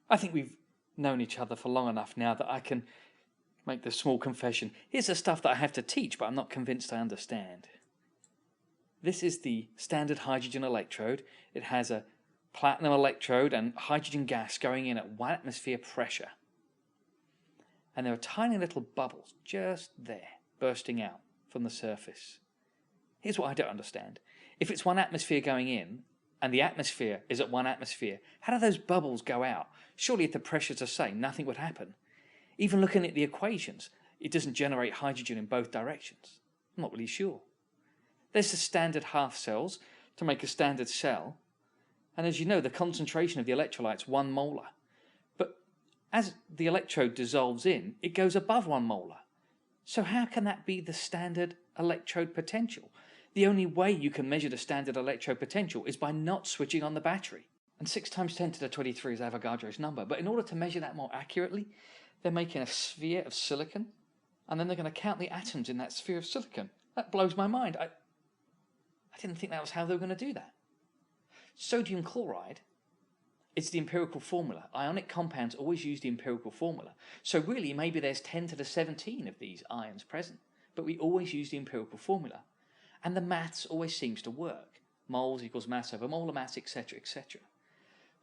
I think we've known each other for long enough now that I can make the small confession. Here's the stuff that I have to teach, but I'm not convinced I understand. This is the standard hydrogen electrode. It has a platinum electrode and hydrogen gas going in at 1 atmosphere pressure. And there are tiny little bubbles just there, bursting out from the surface. Here's what I don't understand. If it's 1 atmosphere going in, and the atmosphere is at 1 atmosphere, how do those bubbles go out? Surely if the pressures are the same, nothing would happen. Even looking at the equations, it doesn't generate hydrogen in both directions. I'm not really sure. There's the standard half cells to make a standard cell. And as you know, the concentration of the electrolyte's 1 molar. But as the electrode dissolves in, it goes above 1 molar. So how can that be the standard electrode potential? The only way you can measure the standard electrode potential is by not switching on the battery. And 6 times 10 to the 23 is Avogadro's number. But in order to measure that more accurately, they're making a sphere of silicon, and then they're going to count the atoms in that sphere of silicon. That blows my mind. I didn't think that was how they were going to do that. Sodium chloride is the empirical formula. Ionic compounds always use the empirical formula. So really, maybe there's 10 to the 17 of these ions present, but we always use the empirical formula. And the maths always seems to work. Moles equals mass over molar mass, etc., etc.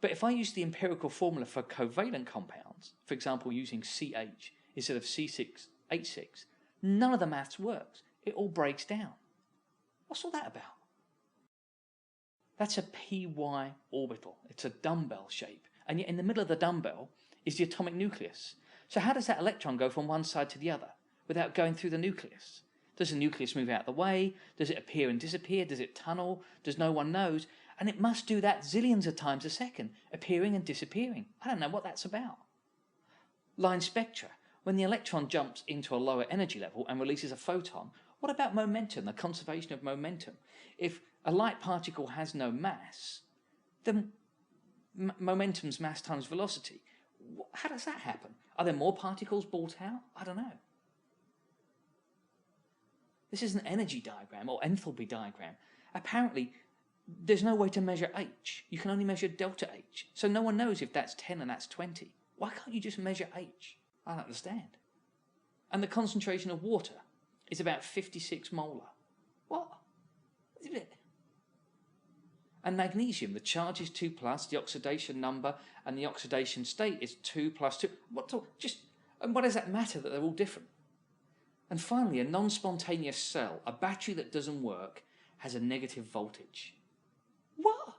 But if I use the empirical formula for covalent compounds, for example using CH instead of C6H6, none of the maths works. It all breaks down. What's all that about? That's a py orbital. It's a dumbbell shape. And yet in the middle of the dumbbell is the atomic nucleus. So how does that electron go from one side to the other without going through the nucleus? Does the nucleus move out of the way? Does it appear and disappear? Does it tunnel? Does no one knows? And it must do that zillions of times a second, appearing and disappearing. I don't know what that's about. Line spectra. When the electron jumps into a lower energy level and releases a photon, what about momentum, the conservation of momentum? If a light particle has no mass, then momentum's mass times velocity. How does that happen? Are there more particles brought out? I don't know. This is an energy diagram or enthalpy diagram. Apparently, there's no way to measure H. You can only measure delta H. So no one knows if that's 10 and that's 20. Why can't you just measure H? I don't understand. And the concentration of water is about 56 molar. What? And magnesium, the charge is 2 plus, the oxidation number and the oxidation state is 2 plus 2. And what does that matter that they're all different? And finally, a non-spontaneous cell, a battery that doesn't work, has a negative voltage. What?